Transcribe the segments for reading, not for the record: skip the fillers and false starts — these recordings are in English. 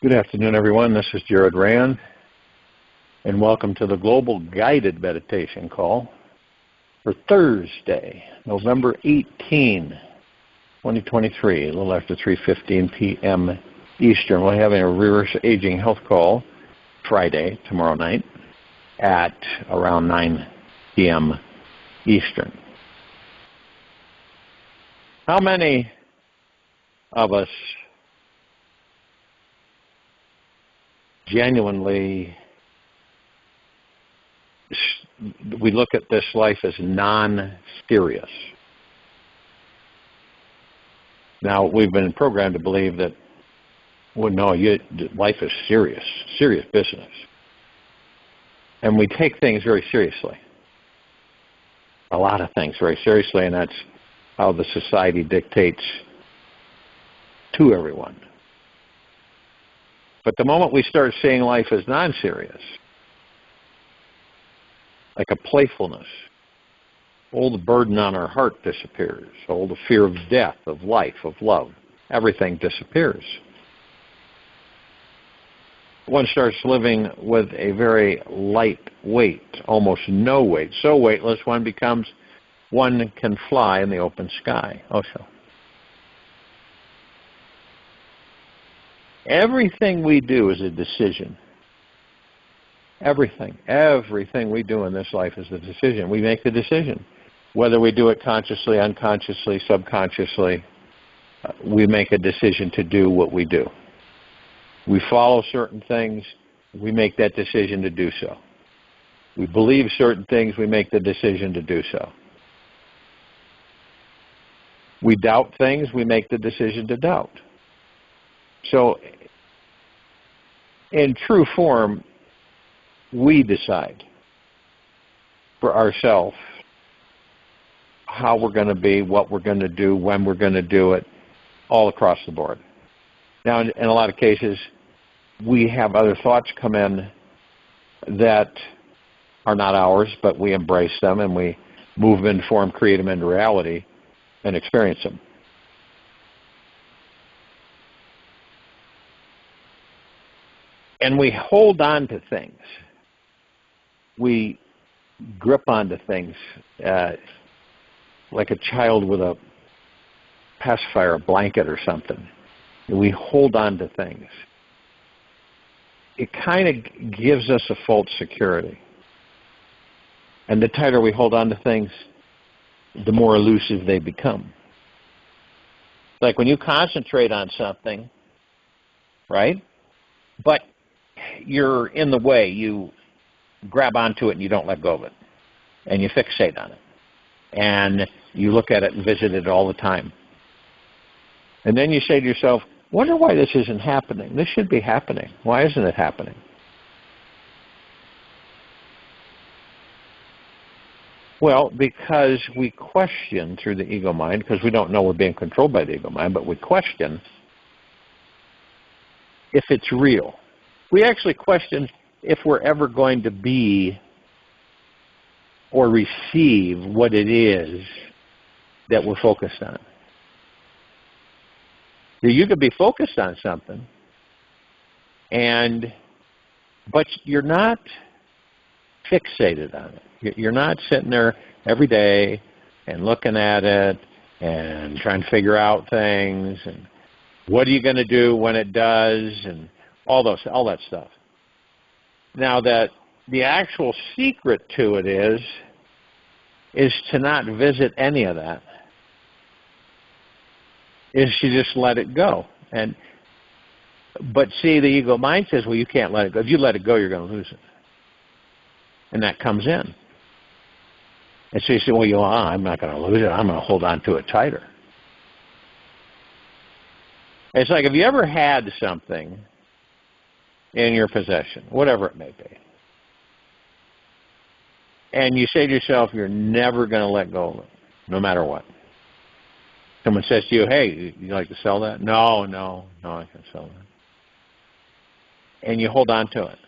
Good afternoon, everyone. This is Jared Rand, and welcome to the Global Guided Meditation Call for Thursday, November 18, 2023, a little after 3:15 p.m. Eastern. We're having a reverse aging health call Friday, tomorrow night, at around 9 p.m. Eastern. How many of us genuinely, we look at this life as non-serious? Now, we've been programmed to believe that, well, no, life is serious business. And we take things very seriously. A lot of things very seriously, and that's how the society dictates to everyone. But the moment we start seeing life as non-serious, like a playfulness, all the burden on our heart disappears. All the fear of death, of life, of love, everything disappears. One starts living with a very light weight, almost no weight. So weightless, one can fly in the open sky. Also, everything we do is a decision. Everything we do in this life is a decision. We make the decision. Whether we do it consciously, unconsciously, subconsciously, we make a decision to do what we do. We follow certain things, we make that decision to do so. We believe certain things, we make the decision to do so. We doubt things, we make the decision to doubt. So, in true form, we decide for ourselves how we're going to be, what we're going to do, when we're going to do it, all across the board. Now, in a lot of cases, we have other thoughts come in that are not ours, but we embrace them and we move them, form, create them into reality and experience them. And we hold on to things. We grip onto things like a child with a pacifier, a blanket or something. We hold on to things. It kind of gives us a false security. And the tighter we hold on to things, the more elusive they become. Like when you concentrate on something, right? But you're in the way, you grab onto it and you don't let go of it. And you fixate on it. And you look at it and visit it all the time. And then you say to yourself, wonder why this isn't happening. This should be happening. Why isn't it happening? Well, because we question through the ego mind, because we don't know we're being controlled by the ego mind, but we question if it's real. We actually question if we're ever going to be or receive what it is that we're focused on. You could be focused on something, but you're not fixated on it. You're not sitting there every day and looking at it and trying to figure out things and what are you going to do when it does and all that stuff. Now, that the actual secret to it is to not visit any of that. Is to just let it go. But see, the ego mind says, well, you can't let it go. If you let it go, you're going to lose it. And that comes in. And so you say, well, I'm not going to lose it. I'm going to hold on to it tighter. It's like, have you ever had something in your possession, whatever it may be, and you say to yourself, you're never going to let go of it, no matter what? Someone says to you, hey, you like to sell that? No, I can't sell that. And you hold on to it.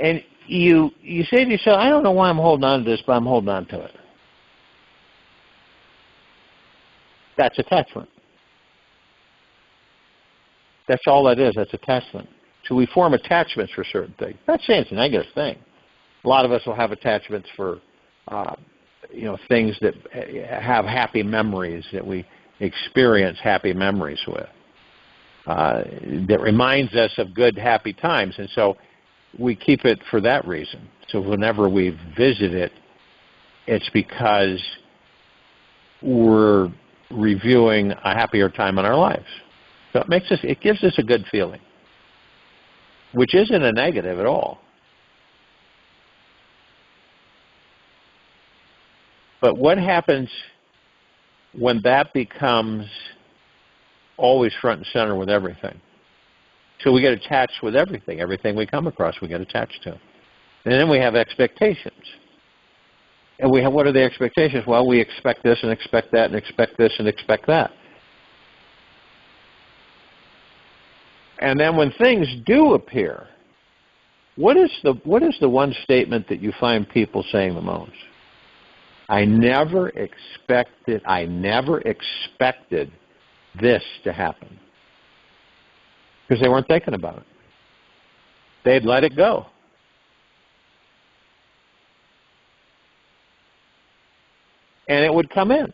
And you say to yourself, I don't know why I'm holding on to this, but I'm holding on to it. That's attachment. That's all that is. That's attachment. So we form attachments for certain things. Not saying it's a negative thing. A lot of us will have attachments for, things that have happy memories, that we experience happy memories with, that reminds us of good, happy times. And so we keep it for that reason. So whenever we visit it, it's because we're reviewing a happier time in our lives. So it gives us a good feeling, which isn't a negative at all. But what happens when that becomes always front and center with everything? So we get attached with everything. Everything we come across, we get attached to. And then we have expectations. And what are the expectations? Well, we expect this and expect that and expect this and expect that. And then when things do appear, what is the one statement that you find people saying the most? I never expected this to happen. Because they weren't thinking about it. They'd let it go. And it would come in.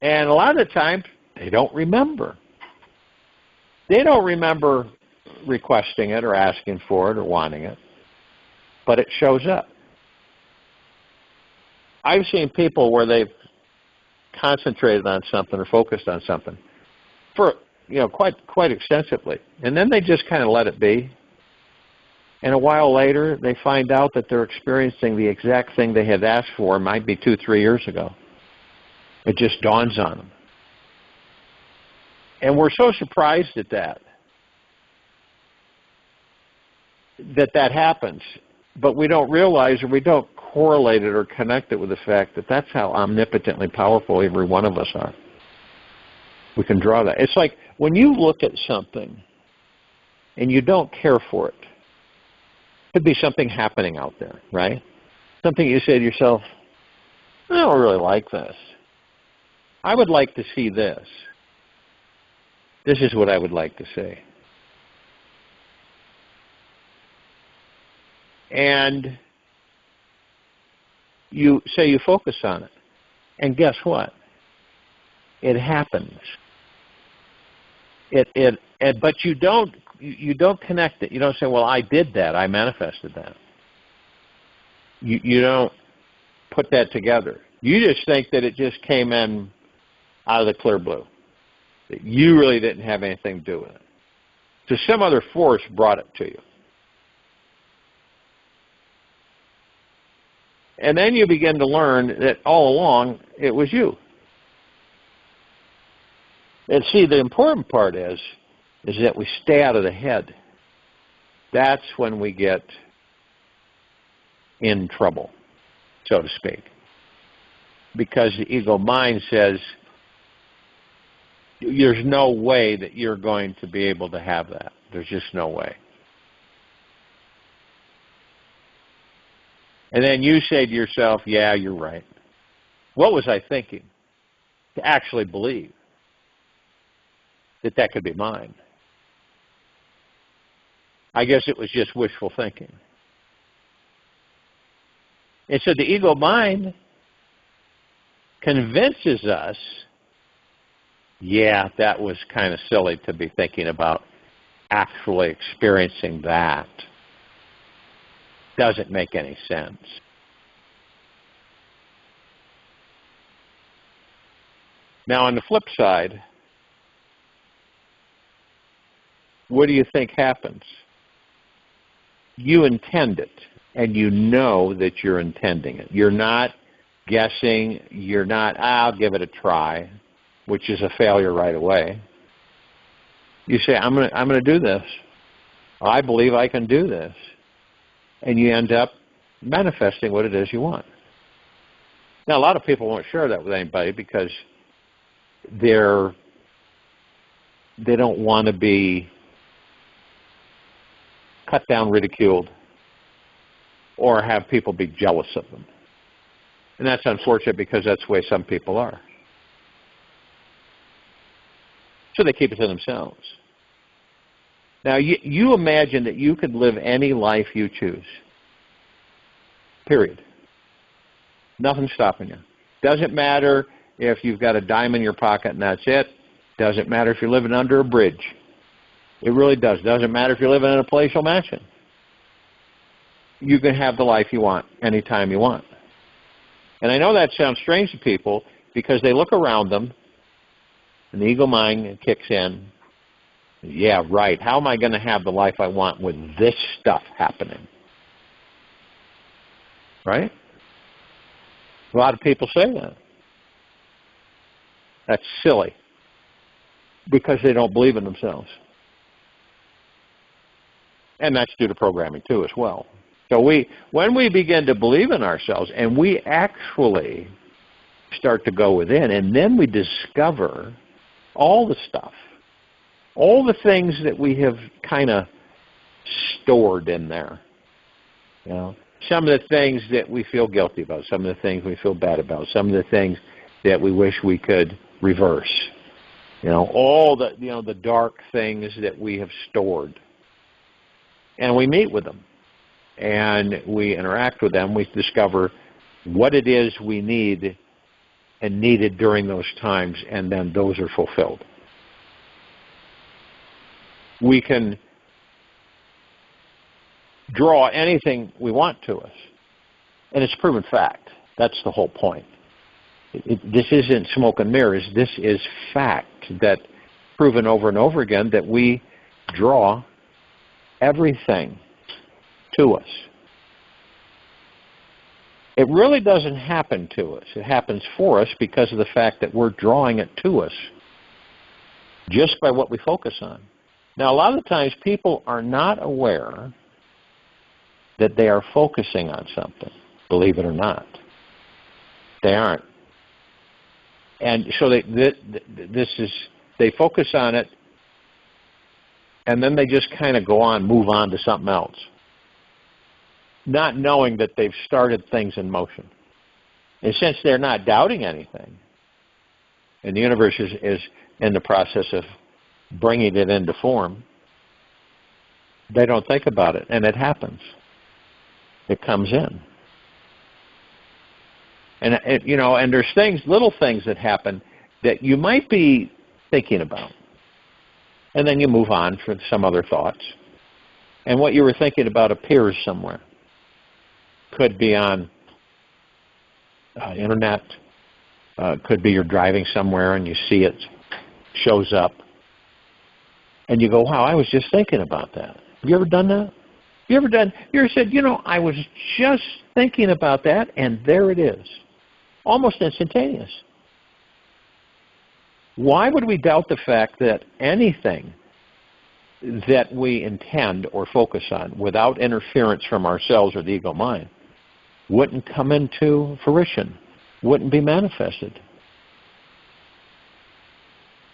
And a lot of the times, they don't remember. They don't remember requesting it or asking for it or wanting it. But it shows up. I've seen people where they've concentrated on something or focused on something for, quite extensively. And then they just kind of let it be. And a while later, they find out that they're experiencing the exact thing they had asked for, might be 2-3 years ago. It just dawns on them. And we're so surprised at that happens. But we don't realize, or we don't correlate it or connect it with the fact that that's how omnipotently powerful every one of us are. We can draw that. It's like when you look at something and you don't care for it. Could be something happening out there, right? Something you say to yourself, I don't really like this. I would like to see this. This is what I would like to see. And you say you focus on it. And guess what? It happens. But you don't connect it. You don't say, well, I did that. I manifested that. You don't put that together. You just think that it just came in out of the clear blue. That you really didn't have anything to do with it. So some other force brought it to you. And then you begin to learn that all along it was you. And see, the important part is that we stay out of the head. That's when we get in trouble, so to speak. Because the ego mind says, there's no way that you're going to be able to have that. There's just no way. And then you say to yourself, yeah, you're right. What was I thinking to actually believe that could be mine? I guess it was just wishful thinking. And so the ego mind convinces us, yeah, that was kind of silly to be thinking about actually experiencing that. Doesn't make any sense. Now, on the flip side, what do you think happens? You intend it, and you know that you're intending it. You're not guessing. You're not, I'll give it a try, which is a failure right away. You say, I'm going to do this. I believe I can do this. And you end up manifesting what it is you want. Now, a lot of people won't share that with anybody because they don't want to be cut down, ridiculed, or have people be jealous of them. And that's unfortunate because that's the way some people are. So they keep it to themselves. Now, you imagine that you could live any life you choose. Period. Nothing's stopping you. Doesn't matter if you've got a dime in your pocket and that's it. Doesn't matter if you're living under a bridge. It really does. Doesn't matter if you're living in a palatial mansion. You can have the life you want anytime you want. And I know that sounds strange to people because they look around them and the ego mind kicks in. Yeah, right. How am I going to have the life I want with this stuff happening? Right? A lot of people say that. That's silly because they don't believe in themselves. And that's due to programming too as well. So when we begin to believe in ourselves and we actually start to go within and then we discover all the stuff, all the things that we have kind of stored in there. You know, some of the things that we feel guilty about, some of the things we feel bad about, some of the things that we wish we could reverse. You know, all the the dark things that we have stored. And we meet with them. And we interact with them. We discover what it is we need and needed during those times, and then those are fulfilled. We can draw anything we want to us. And it's proven fact. That's the whole point. This isn't smoke and mirrors. This is fact that proven over and over again that we draw everything to us. It really doesn't happen to us. It happens for us because of the fact that we're drawing it to us just by what we focus on. Now, a lot of the times people are not aware that they are focusing on something, believe it or not. They aren't. And so they focus on it, and then they just kind of move on to something else, not knowing that they've started things in motion. And since they're not doubting anything, and the universe is in the process of bringing it into form, they don't think about it, and it happens. It comes in. And and there's little things that happen that you might be thinking about. And then you move on for some other thoughts. And what you were thinking about appears somewhere. Could be on internet. Could be you're driving somewhere and you see it shows up. And you go, wow, I was just thinking about that. Have you ever done that? You ever said, I was just thinking about that, and there it is. Almost instantaneous. Why would we doubt the fact that anything that we intend or focus on without interference from ourselves or the ego mind wouldn't come into fruition, wouldn't be manifested?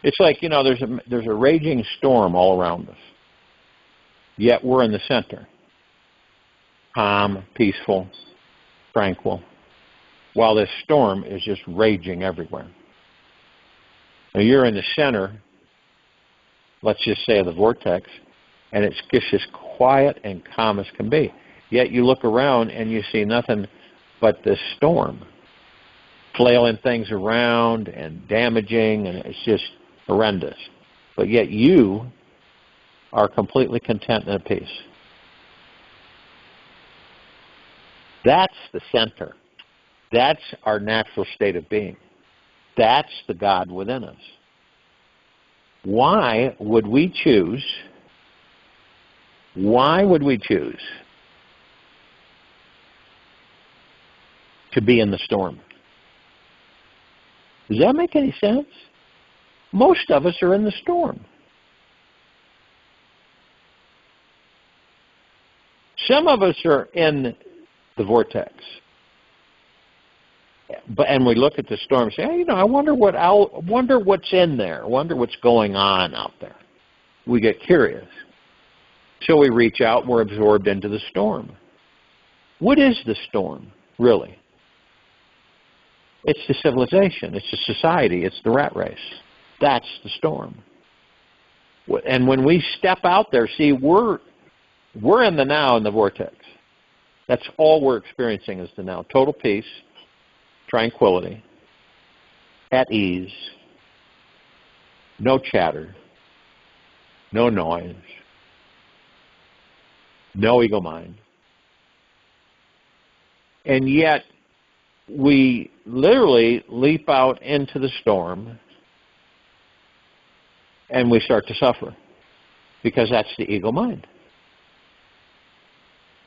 It's like, there's a raging storm all around us, yet we're in the center. Calm, peaceful, tranquil, while this storm is just raging everywhere. Now you're in the center, let's just say, of the vortex, and it's just as quiet and calm as can be. Yet you look around and you see nothing but this storm, flailing things around and damaging, and it's just horrendous. But yet you are completely content and at peace. That's the center. That's our natural state of being. That's the God within us. Why would we choose to be in the storm? Does that make any sense? Most of us are in the storm. Some of us are in the vortex. And we look at the storm and say, hey, I wonder what's in there. I wonder what's going on out there. We get curious. So we reach out and we're absorbed into the storm. What is the storm, really? It's the civilization. It's the society. It's the rat race. That's the storm. And when we step out there, see, we're in the now in the vortex. That's all we're experiencing is the now. Total peace, tranquility, at ease, no chatter, no noise, no ego mind. And yet, we literally leap out into the storm and we start to suffer because that's the ego mind.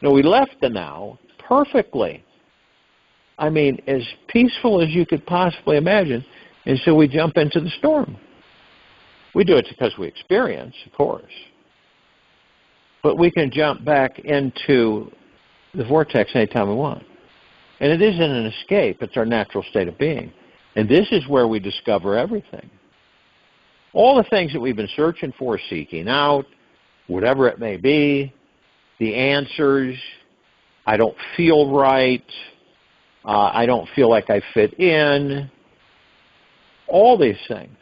No, we left the now perfectly. I mean, as peaceful as you could possibly imagine, and so we jump into the storm. We do it because we experience, of course. But we can jump back into the vortex anytime we want. And it isn't an escape, it's our natural state of being. And this is where we discover everything. All the things that we've been searching for, seeking out, whatever it may be, the answers, I don't feel right, I don't feel like I fit in, all these things.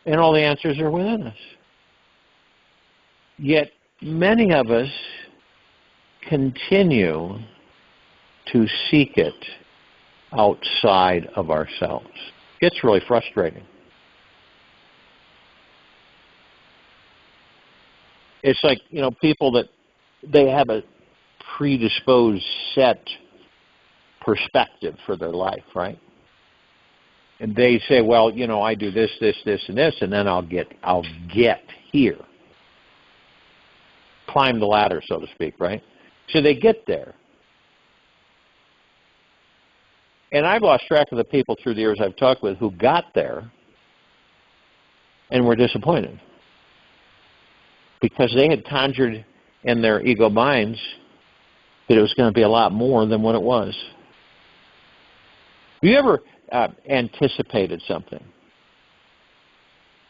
And all the answers are within us. Yet many of us continue to seek it outside of ourselves. It's really frustrating. It's like, people that they have a predisposed set perspective for their life, right? And they say, well, I do this, this, this, and this, and then I'll get here. Climb the ladder, so to speak, right? So they get there. And I've lost track of the people through the years I've talked with who got there and were disappointed because they had conjured in their ego minds that it was going to be a lot more than what it was. Have you ever anticipated something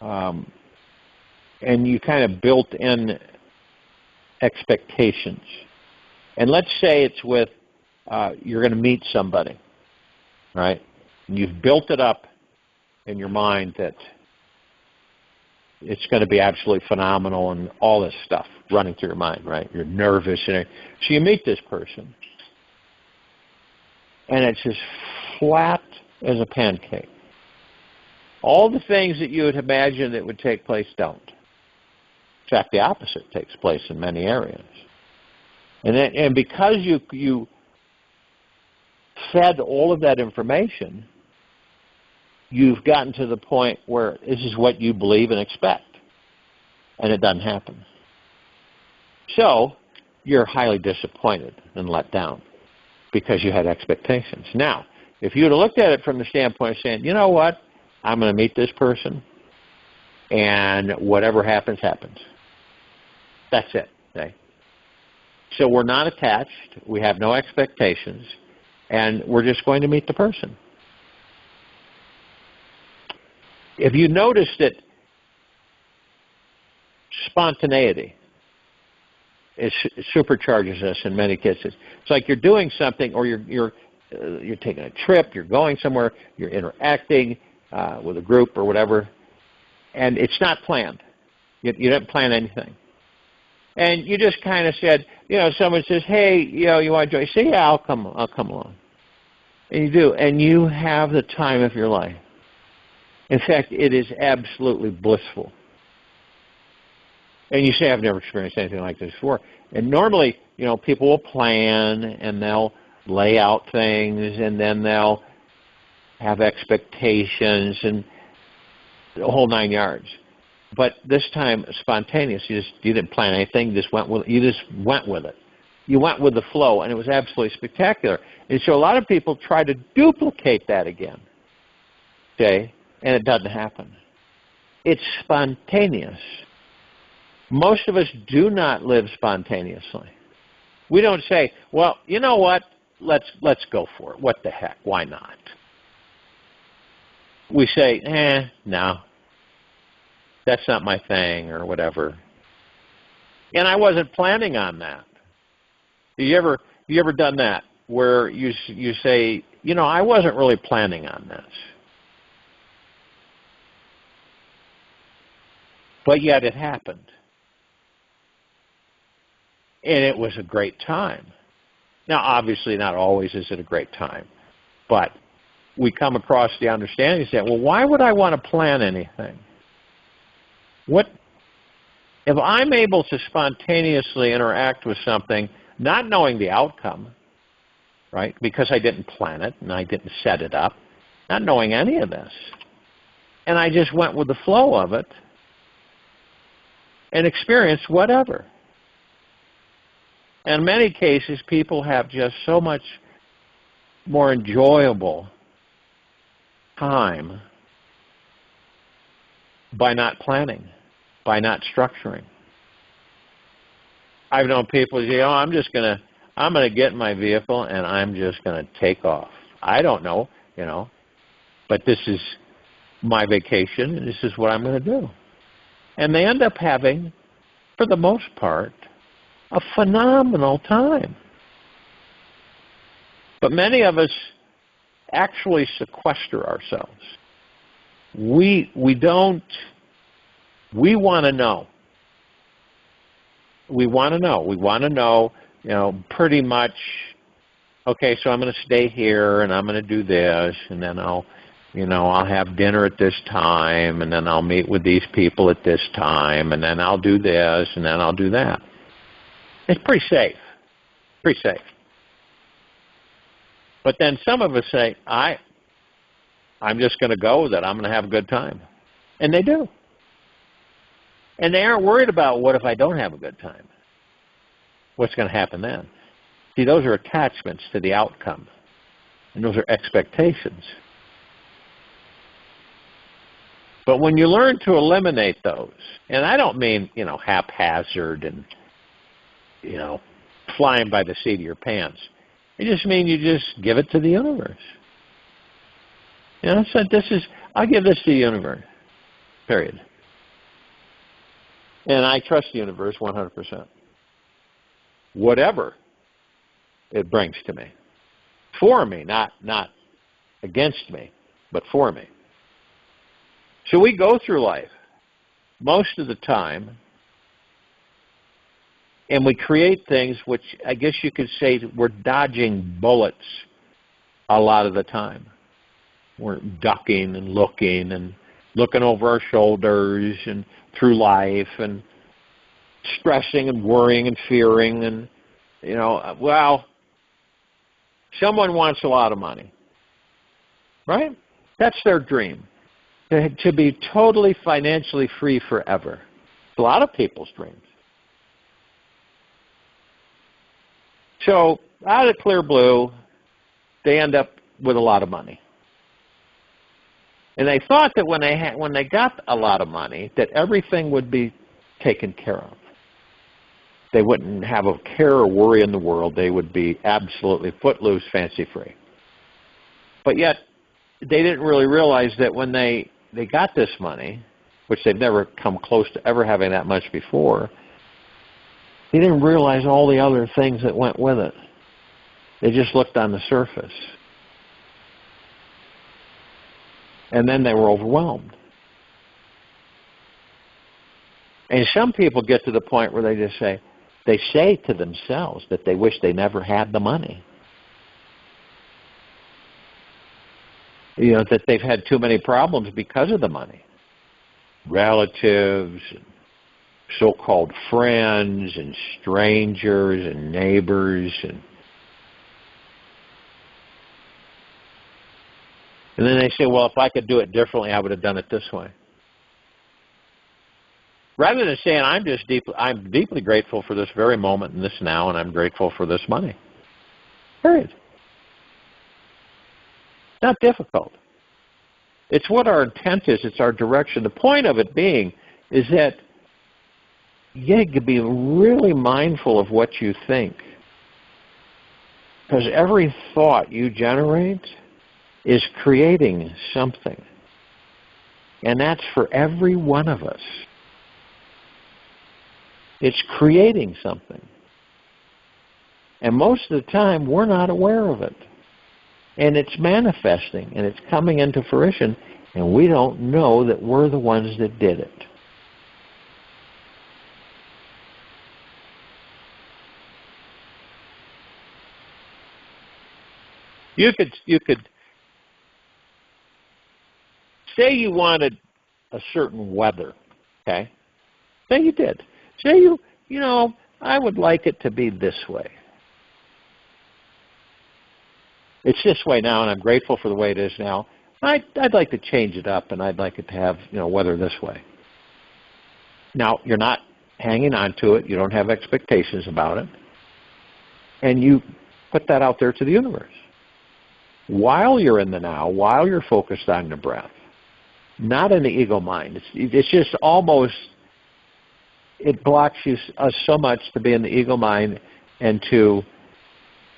and you kind of built in expectations? And let's say it's with you're going to meet somebody, right? And you've built it up in your mind that it's going to be absolutely phenomenal and all this stuff running through your mind, right? You're nervous. So you meet this person, and it's as flat as a pancake. All the things that you would imagine that would take place don't. In fact, the opposite takes place in many areas. And because you fed all of that information, you've gotten to the point where this is what you believe and expect, and it doesn't happen. So you're highly disappointed and let down because you had expectations. Now, if you would have looked at it from the standpoint of saying, you know what, I'm going to meet this person, and whatever happens, happens. That's it. Okay? So we're not attached, we have no expectations, and we're just going to meet the person. If you notice that spontaneity, it supercharges us in many cases. It's like you're doing something, or you're taking a trip, you're going somewhere, you're interacting with a group or whatever, and it's not planned. You didn't plan anything. And you just kind of said, someone says, hey, you want to join? You say, yeah, I'll come along. And you do, and you have the time of your life. In fact, it is absolutely blissful. And you say, I've never experienced anything like this before. And normally, people will plan, and they'll lay out things, and then they'll have expectations, and the whole 9 yards. But this time, spontaneous. You didn't plan anything. You just went with it. You went with the flow, and it was absolutely spectacular. And so a lot of people try to duplicate that again, okay, and it doesn't happen. It's spontaneous. Most of us do not live spontaneously. We don't say, well, you know what, let's go for it. What the heck, why not? We say, no, that's not my thing, or whatever. And I wasn't planning on that. You ever done that, where you say, you know, I wasn't really planning on this. But yet it happened. And it was a great time. Now, obviously, not always is it a great time. But we come across the understanding that, well, why would I want to plan anything? What if I'm able to spontaneously interact with something, not knowing the outcome, right? Because I didn't plan it and I didn't set it up, not knowing any of this. And I just went with the flow of it and experienced whatever. In many cases, people have just so much more enjoyable time by not planning, by not structuring. I've known people who say, oh, I'm going to get in my vehicle and I'm just going to take off. I don't know, you know, but this is my vacation and this is what I'm going to do. And they end up having, for the most part, a phenomenal time. But many of us actually sequester ourselves. We want to know. We want to know. We want to know, you know, pretty much, okay, so I'm going to stay here and I'm going to do this and then I'll have dinner at this time and then I'll meet with these people at this time and then I'll do this and then I'll do that. It's pretty safe. Pretty safe. But then some of us say, I'm just going to go with it. I'm going to have a good time. And they do. And they aren't worried about what if I don't have a good time. What's going to happen then? See, those are attachments to the outcome. And those are expectations. But when you learn to eliminate those, and I don't mean, you know, haphazard and, you know, flying by the seat of your pants. It just means you just give it to the universe. You know, so I'll give this to the universe, period. And I trust the universe 100%. Whatever it brings to me. For me, not against me, but for me. So we go through life most of the time, and we create things which I guess you could say we're dodging bullets a lot of the time. We're ducking and looking over our shoulders and through life and stressing and worrying and fearing and, you know, well, someone wants a lot of money, right? That's their dream, to be totally financially free forever. It's a lot of people's dreams. So out of clear blue, they end up with a lot of money. And they thought that when they got a lot of money, that everything would be taken care of. They wouldn't have a care or worry in the world. They would be absolutely footloose, fancy-free. But yet, they didn't really realize that when they got this money, which they've never come close to ever having that much before, they didn't realize all the other things that went with it. They just looked on the surface. And then they were overwhelmed. And some people get to the point where they say to themselves that they wish they never had the money. You know, that they've had too many problems because of the money. Relatives, and so-called friends, and strangers, and neighbors, and then they say, well, if I could do it differently, I would have done it this way. Rather than saying, I'm deeply grateful for this very moment and this now, and I'm grateful for this money. Period. Not difficult. It's what our intent is. It's our direction. The point of it being is that you could be really mindful of what you think. Because every thought you generate is creating something. And that's for every one of us. It's creating something. And most of the time, we're not aware of it. And it's manifesting, and it's coming into fruition, and we don't know that we're the ones that did it. You could say you wanted a certain weather, okay? Say you did. Say you know, I would like it to be this way. It's this way now, and I'm grateful for the way it is now. I'd like to change it up, and I'd like it to have, weather this way. Now, you're not hanging on to it. You don't have expectations about it. And you put that out there to the universe. While you're in the now, while you're focused on the breath, not in the ego mind. It's just almost, it blocks us so much to be in the ego mind and to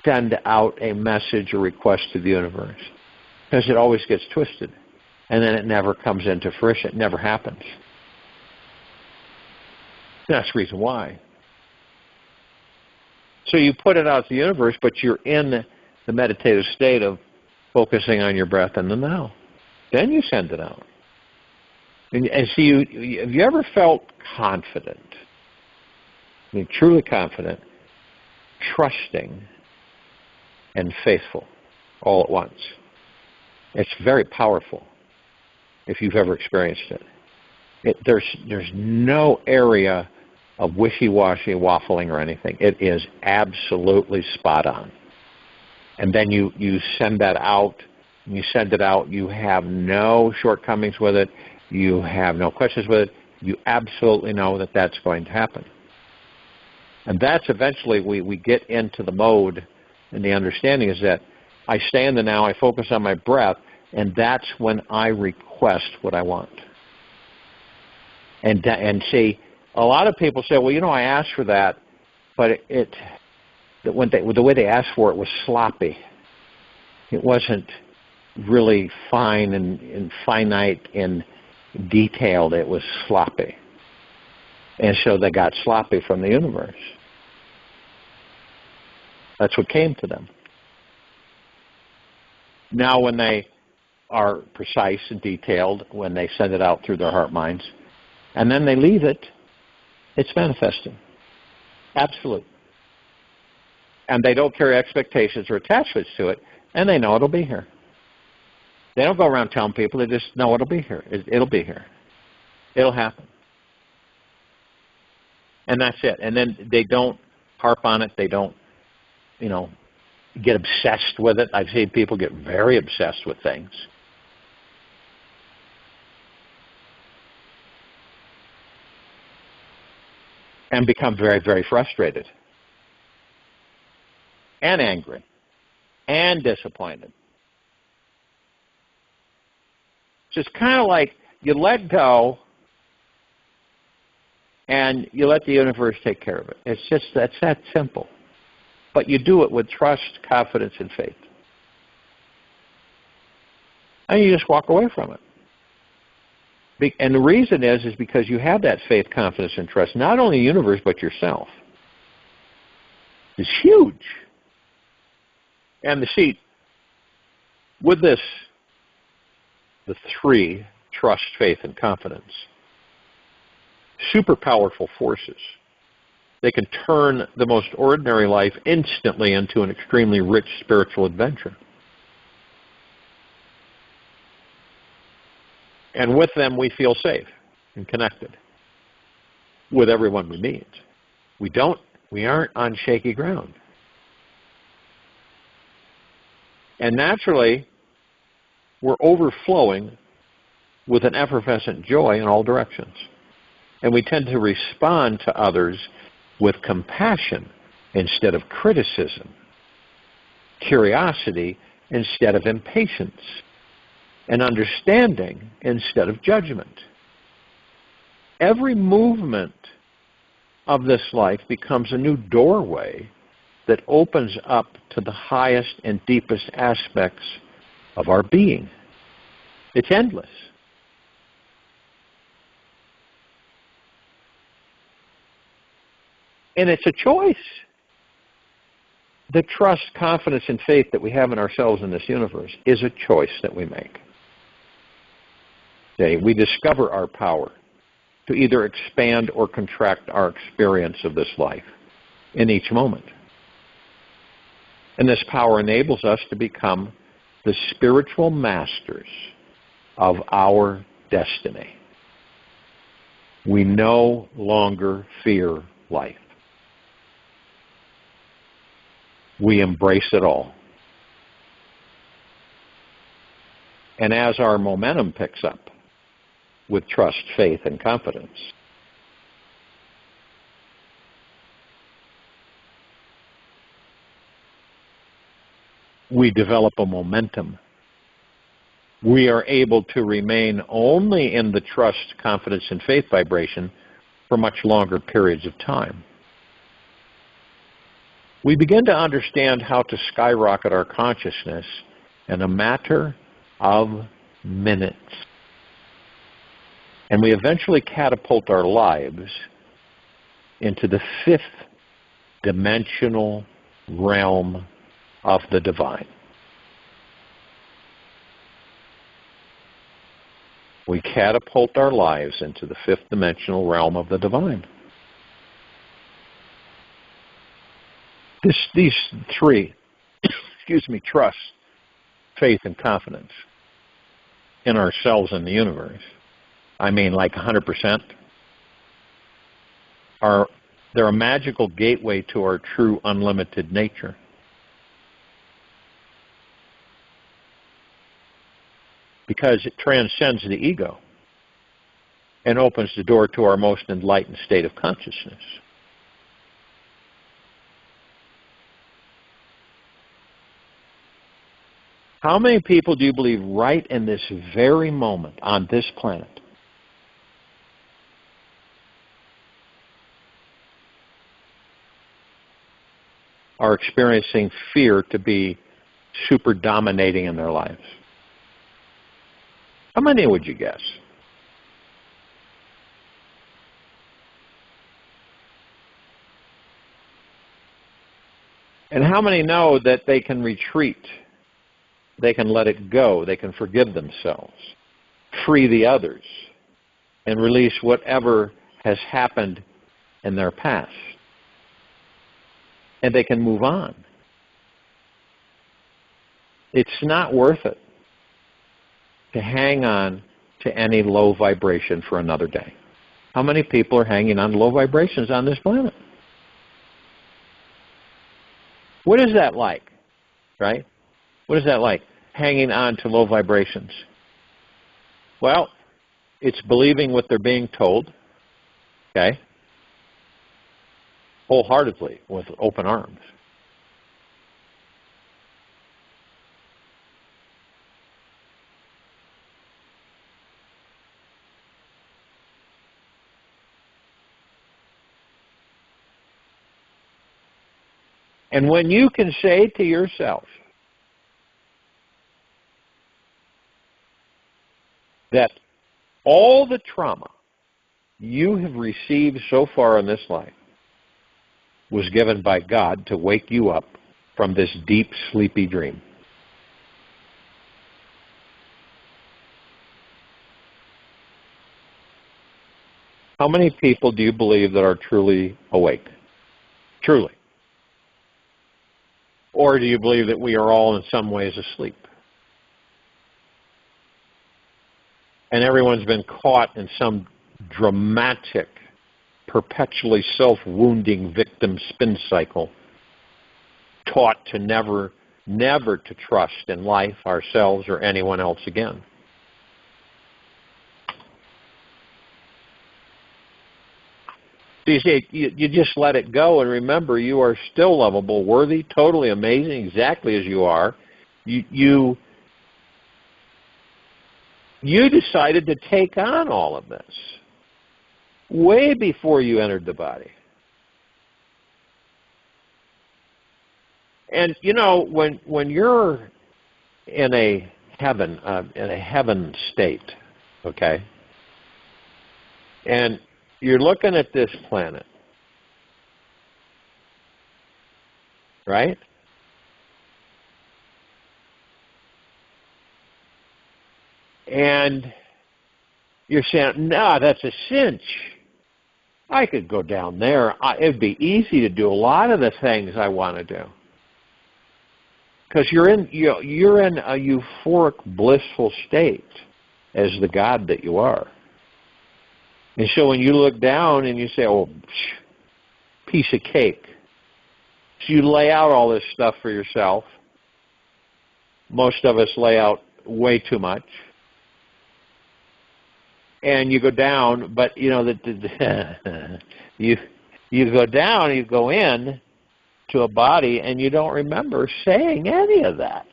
send out a message or request to the universe, because it always gets twisted, and then it never comes into fruition. It never happens. That's the reason why. So you put it out to the universe, but you're in the meditative state of focusing on your breath in the now. Then you send it out. And see, have you ever felt confident, truly confident, trusting, and faithful all at once? It's very powerful if you've ever experienced it. There's no area of wishy-washy, waffling, or anything. It is absolutely spot on. And then you send that out. You send it out. You have no shortcomings with it. You have no questions with it. You absolutely know that that's going to happen. And that's eventually we get into the mode, and the understanding is that I stay in the now, I focus on my breath, and that's when I request what I want. And see, a lot of people say, well, I asked for that, but the way they asked for it was sloppy. It wasn't really fine and finite and detailed. It was sloppy. And so they got sloppy from the universe. That's what came to them. Now when they are precise and detailed, when they send it out through their heart minds, and then they leave it, it's manifesting. Absolute. And they don't carry expectations or attachments to it, and they know it'll be here. They don't go around telling people. They just know it'll be here. It'll be here. It'll happen. And that's it. And then they don't harp on it. They don't, get obsessed with it. I've seen people get very obsessed with things. And become very, very frustrated. And angry. And disappointed. So it's kind of like you let go and you let the universe take care of it. That's that simple. But you do it with trust, confidence, and faith. And you just walk away from it. And the reason is because you have that faith, confidence, and trust, not only the universe, but yourself. It's huge. And with this, the three, trust, faith, and confidence, super powerful forces. They can turn the most ordinary life instantly into an extremely rich spiritual adventure. And with them, we feel safe and connected with everyone we meet. We aren't on shaky ground. And naturally, we're overflowing with an effervescent joy in all directions. And we tend to respond to others with compassion instead of criticism, curiosity instead of impatience, and understanding instead of judgment. Every movement of this life becomes a new doorway that opens up to the highest and deepest aspects of our being. It's endless. And it's a choice. the trust, confidence, and faith that we have in ourselves in this universe is a choice that we make. Okay, we discover our power to either expand or contract our experience of this life in each moment. And this power enables us to become the spiritual masters of our destiny. We no longer fear life. We embrace it all. And as our momentum picks up with trust, faith, and confidence, we develop a momentum. We are able to remain only in the trust, confidence, and faith vibration for much longer periods of time. We begin to understand how to skyrocket our consciousness in a matter of minutes. And we eventually catapult our lives into the fifth dimensional realm of the divine. We catapult our lives into the fifth dimensional realm of the divine. These three, trust, faith, and confidence in ourselves and the universe, I mean like 100%, they're a magical gateway to our true unlimited nature. Because it transcends the ego and opens the door to our most enlightened state of consciousness. How many people do you believe right in this very moment on this planet are experiencing fear to be super dominating in their lives? How many would you guess? And how many know that they can retreat? They can let it go. They can forgive themselves, free the others, and release whatever has happened in their past. And they can move on. It's not worth it to hang on to any low vibration for another day. How many people are hanging on to low vibrations on this planet? What is that like, right? What is that like, hanging on to low vibrations? Well, it's believing what they're being told, okay, wholeheartedly, with open arms. And when you can say to yourself that all the trauma you have received so far in this life was given by God to wake you up from this deep, sleepy dream. How many people do you believe that are truly awake? Truly. Or do you believe that we are all in some ways asleep? And everyone's been caught in some dramatic, perpetually self-wounding victim spin cycle, taught to never to trust in life, ourselves, or anyone else again. So you say, you just let it go, and remember, you are still lovable, worthy, totally amazing, exactly as you are. You decided to take on all of this way before you entered the body. And you know, when you're in a heaven state, okay, and you're looking at this planet, right? And you're saying, no, that's a cinch. I could go down there. It'd be easy to do a lot of the things I want to do. Because you're in a euphoric, blissful state as the God that you are. And so when you look down and you say, oh, piece of cake. So you lay out all this stuff for yourself. Most of us lay out way too much. And you go down, but you go down, you go in to a body, and you don't remember saying any of that.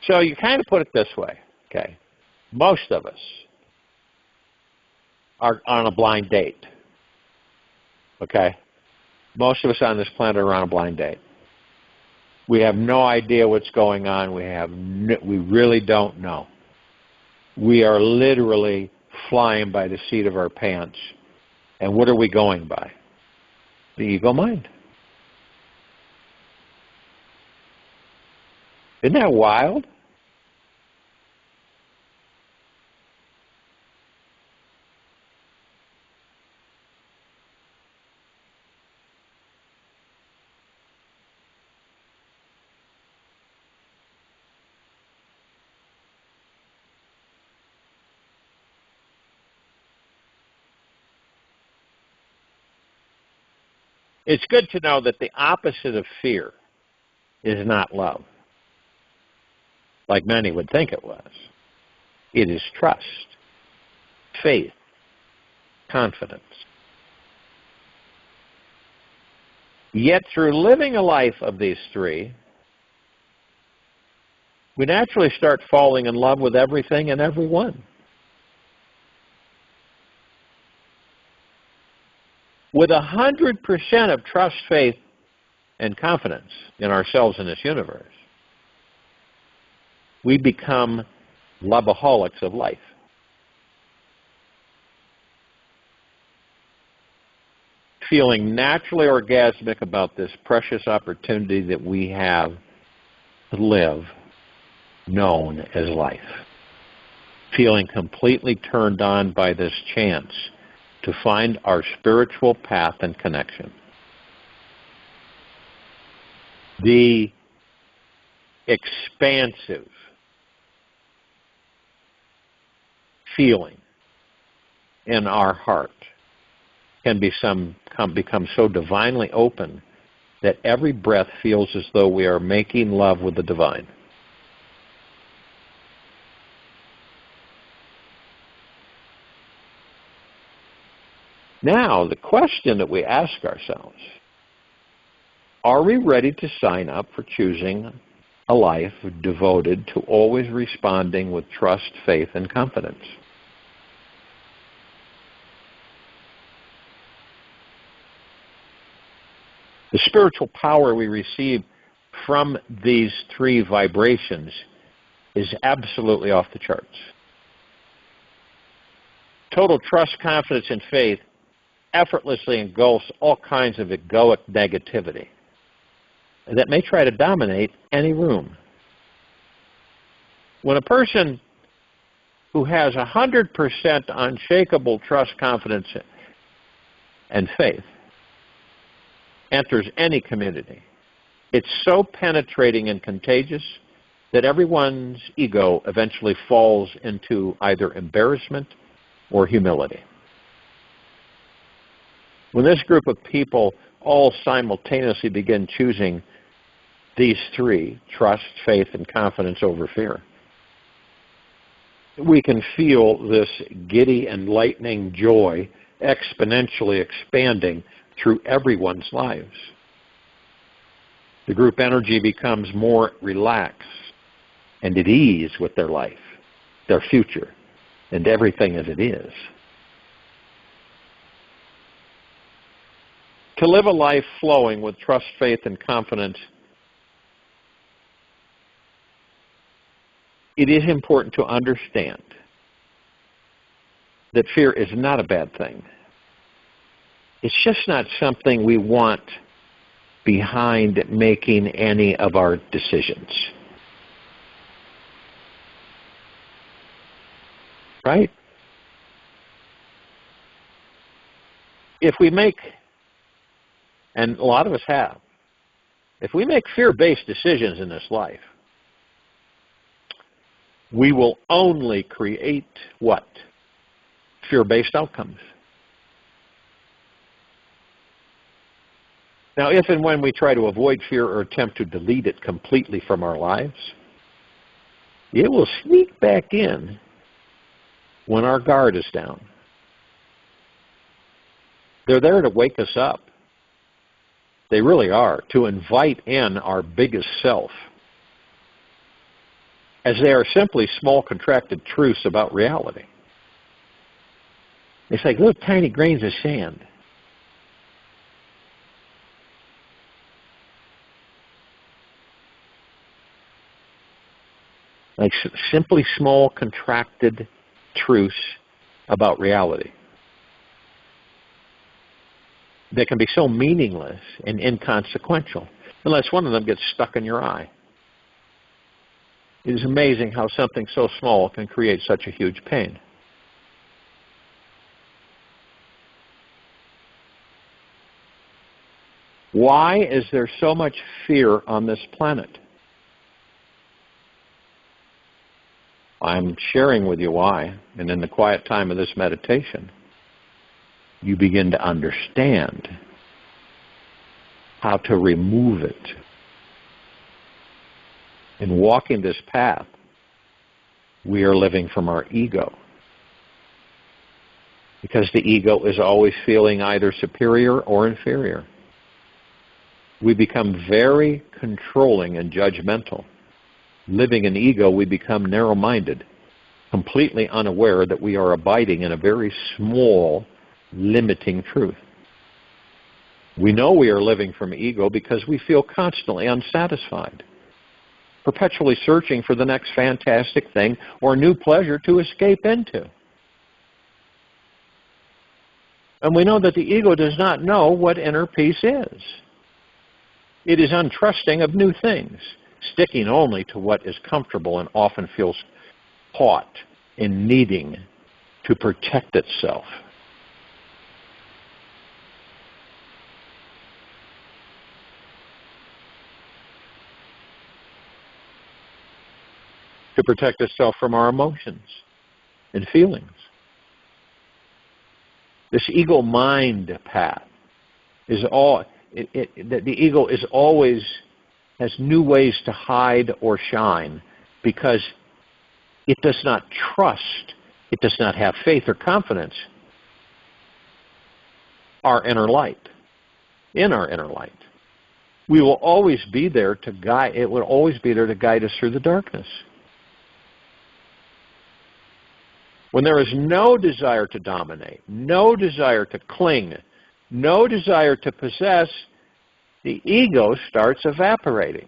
So you kind of put it this way, okay? Most of us are on a blind date, okay? Most of us on this planet are on a blind date. We have no idea what's going on. We really don't know. We are literally flying by the seat of our pants. And what are we going by? The ego mind. Isn't that wild? It's good to know that the opposite of fear is not love, like many would think it was. It is trust, faith, confidence. Yet through living a life of these three, we naturally start falling in love with everything and everyone. With 100% of trust, faith, and confidence in ourselves and this universe, we become loveaholics of life. Feeling naturally orgasmic about this precious opportunity that we have to live, known as life. Feeling completely turned on by this chance to find our spiritual path and connection. The expansive feeling in our heart can become so divinely open that every breath feels as though we are making love with the divine. Now, the question that we ask ourselves, are we ready to sign up for choosing a life devoted to always responding with trust, faith, and confidence? The spiritual power we receive from these three vibrations is absolutely off the charts. Total trust, confidence, and faith effortlessly engulfs all kinds of egoic negativity that may try to dominate any room. When a person who has 100% unshakable trust, confidence, and faith enters any community, it's so penetrating and contagious that everyone's ego eventually falls into either embarrassment or humility. When this group of people all simultaneously begin choosing these three, trust, faith, and confidence over fear, we can feel this giddy, enlightening joy exponentially expanding through everyone's lives. The group energy becomes more relaxed and at ease with their life, their future, and everything as it is. To live a life flowing with trust, faith, and confidence, it is important to understand that fear is not a bad thing. It's just not something we want behind making any of our decisions. Right? If we make, and a lot of us have, if we make fear-based decisions in this life, we will only create what? Fear-based outcomes. Now, if and when we try to avoid fear or attempt to delete it completely from our lives, it will sneak back in when our guard is down. They're there to wake us up. They really are, to invite in our biggest self, as they are simply small contracted truths about reality. It's like little tiny grains of sand. Like simply small contracted truths about reality. They can be so meaningless and inconsequential unless one of them gets stuck in your eye. It is amazing how something so small can create such a huge pain. Why is there so much fear on this planet? I'm sharing with you why, and in the quiet time of this meditation, you begin to understand how to remove it. In walking this path, we are living from our ego. Because the ego is always feeling either superior or inferior. We become very controlling and judgmental. Living in ego, we become narrow-minded, completely unaware that we are abiding in a very small, limiting truth. We know we are living from ego because we feel constantly unsatisfied, perpetually searching for the next fantastic thing or new pleasure to escape into. And we know that the ego does not know what inner peace is. It is untrusting of new things, sticking only to what is comfortable and often feels caught in needing to protect itself. To protect itself from our emotions and feelings. This ego mind path is the ego is always has new ways to hide or shine because it does not trust, it does not have faith or confidence our inner light. In our inner light, we will always be there to guide. It will always be there to guide us through the darkness. When there is no desire to dominate, no desire to cling, no desire to possess, the ego starts evaporating.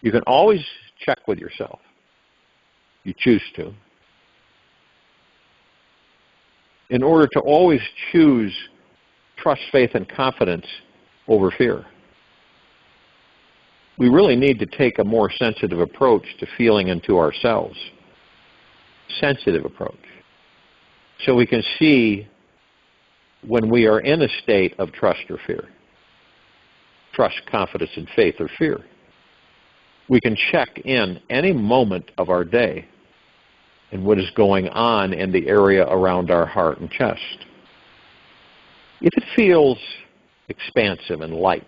You can always check with yourself. You choose to. In order to always choose trust, faith, and confidence over fear. We really need to take a more sensitive approach to feeling into ourselves. Sensitive approach. So we can see when we are in a state of trust or fear. Trust, confidence, and faith or fear. We can check in any moment of our day and what is going on in the area around our heart and chest. If it feels expansive and light,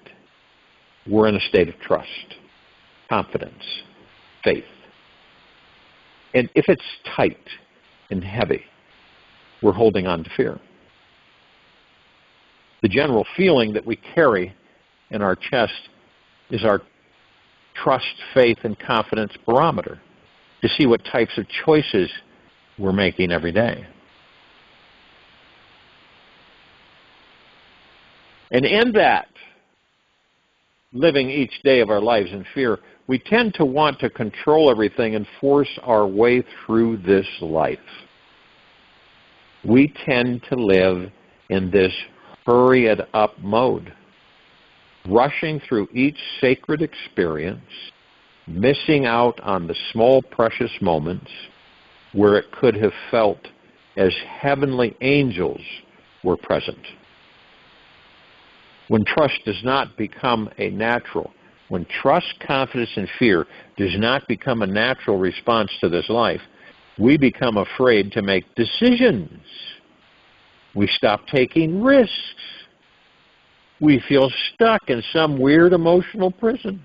we're in a state of trust, confidence, faith. And if it's tight and heavy, we're holding on to fear. The general feeling that we carry in our chest is our trust, faith, and confidence barometer to see what types of choices we're making every day. And in that, living each day of our lives in fear, we tend to want to control everything and force our way through this life. We tend to live in this hurry-it-up mode, rushing through each sacred experience, missing out on the small, precious moments where it could have felt as heavenly angels were present. When trust does not become a natural, when trust, confidence, and fear does not become a natural response to this life, we become afraid to make decisions. We stop taking risks. We feel stuck in some weird emotional prison.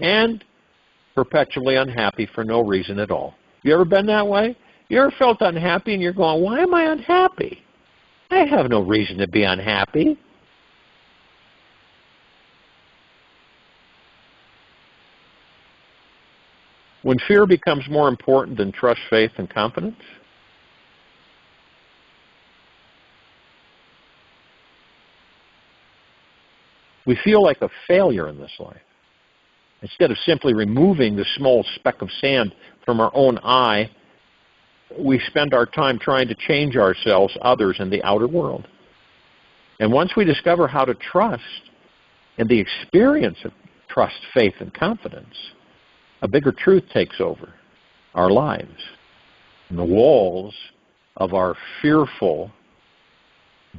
And perpetually unhappy for no reason at all. You ever been that way? You ever felt unhappy and you're going, why am I unhappy? I have no reason to be unhappy. When fear becomes more important than trust, faith, and confidence, we feel like a failure in this life. Instead of simply removing the small speck of sand from our own eye, we spend our time trying to change ourselves, others, and the outer world. And once we discover how to trust and the experience of trust, faith, and confidence, a bigger truth takes over our lives. And the walls of our fearful,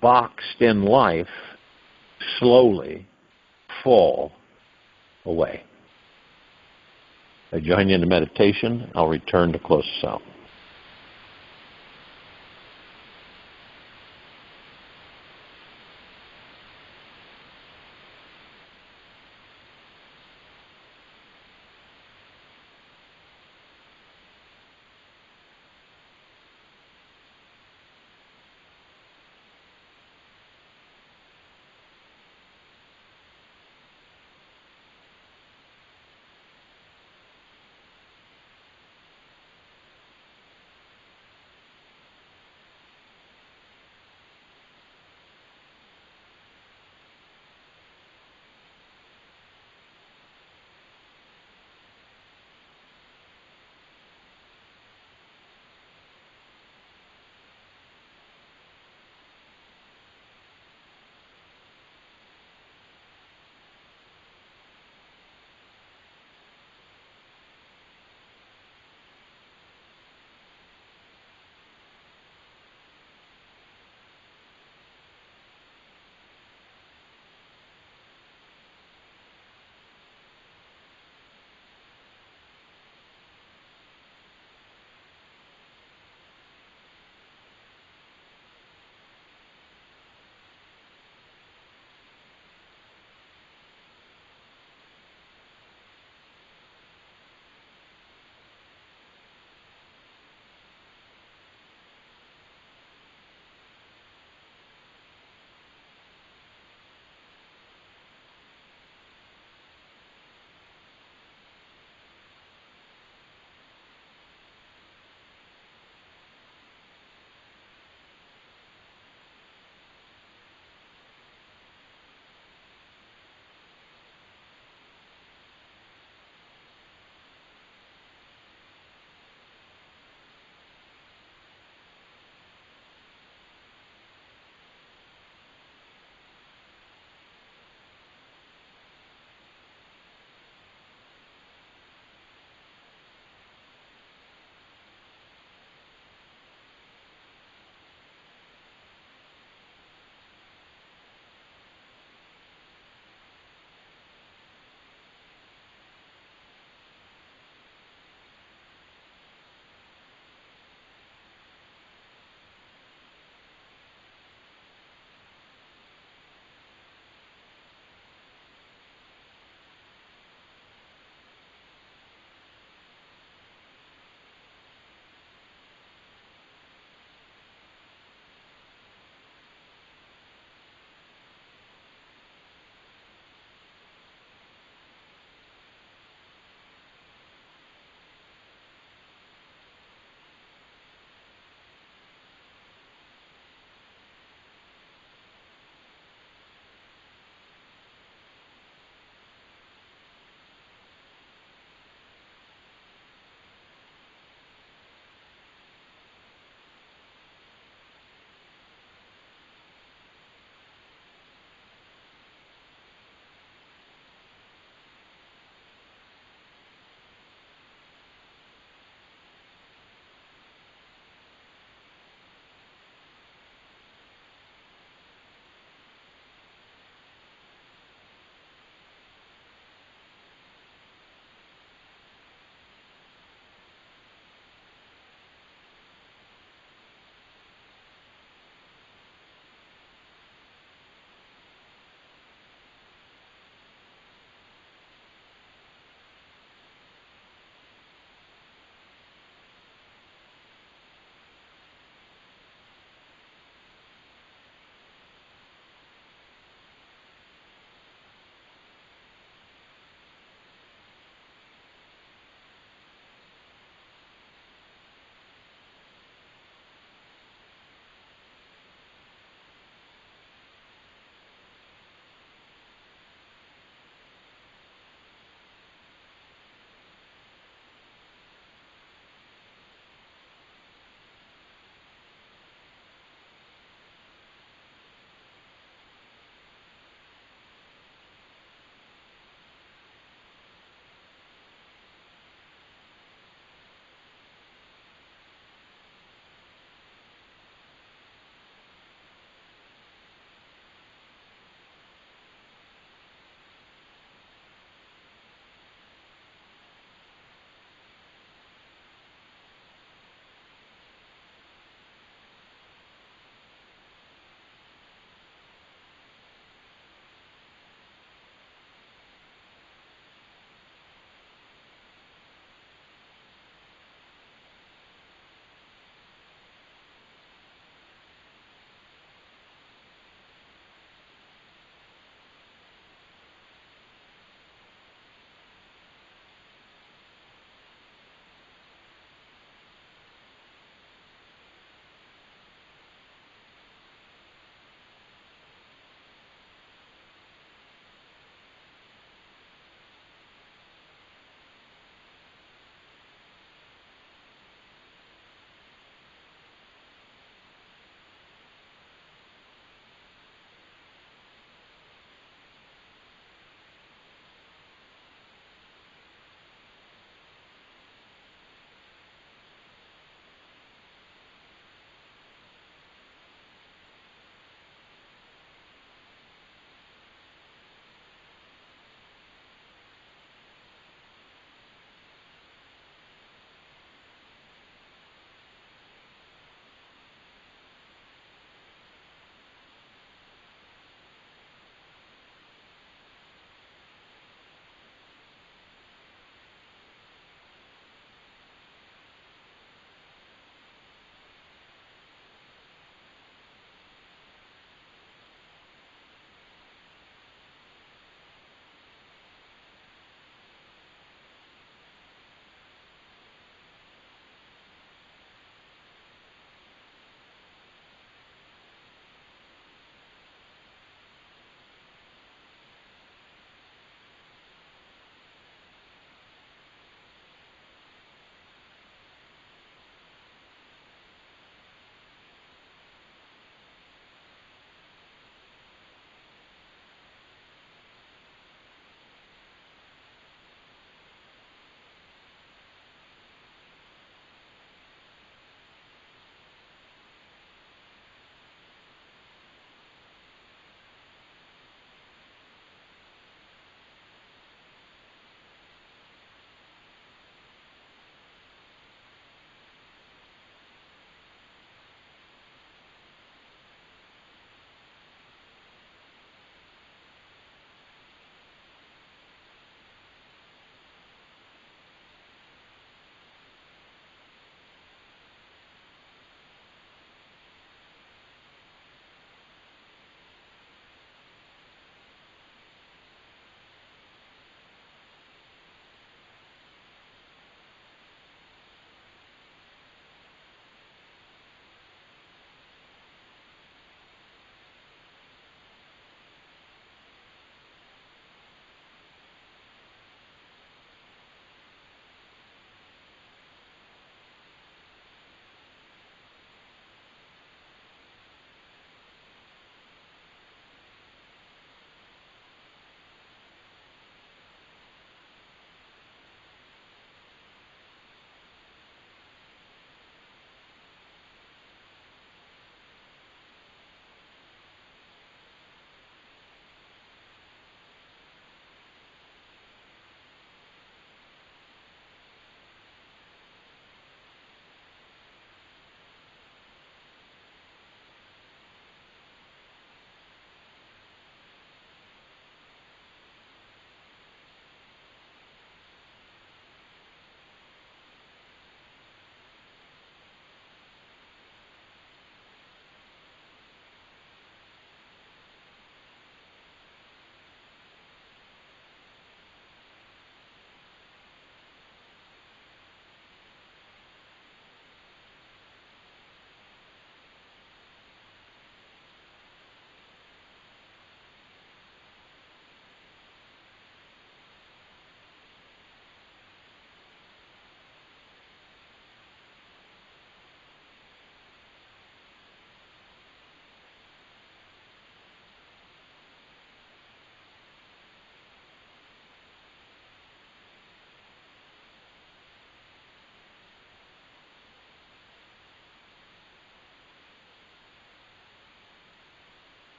boxed-in life slowly fall away. I join you in the meditation. I'll return to close us out.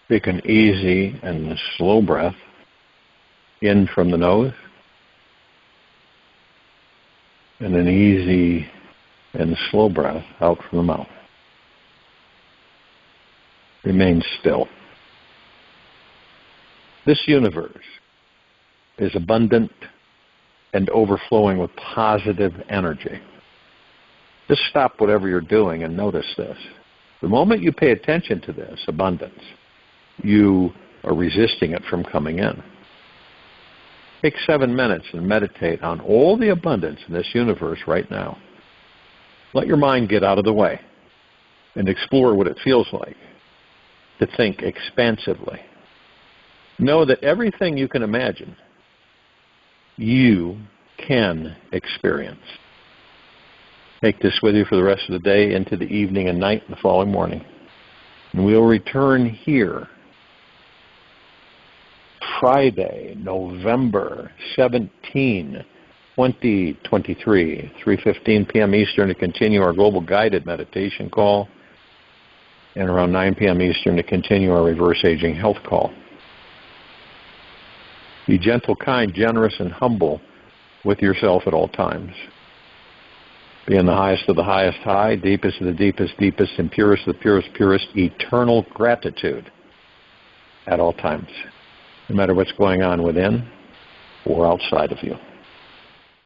Take an easy and slow breath in from the nose, and an easy and slow breath out from the mouth. Remain still. This universe is abundant and overflowing with positive energy. Just stop whatever you're doing and notice this. The moment you pay attention to this abundance, you are resisting it from coming in. Take 7 minutes and meditate on all the abundance in this universe right now. Let your mind get out of the way and explore what it feels like to think expansively. Know that everything you can imagine, you can experience. Take this with you for the rest of the day, into the evening and night and the following morning. And we'll return here Friday, November 17, 2023, 3:15 p.m. Eastern to continue our global guided meditation call, and around 9 p.m. Eastern to continue our reverse aging health call. Be gentle, kind, generous, and humble with yourself at all times. Be in the highest of the highest high, deepest of the deepest deepest, and purest of the purest purest, eternal gratitude at all times, no matter what's going on within or outside of you.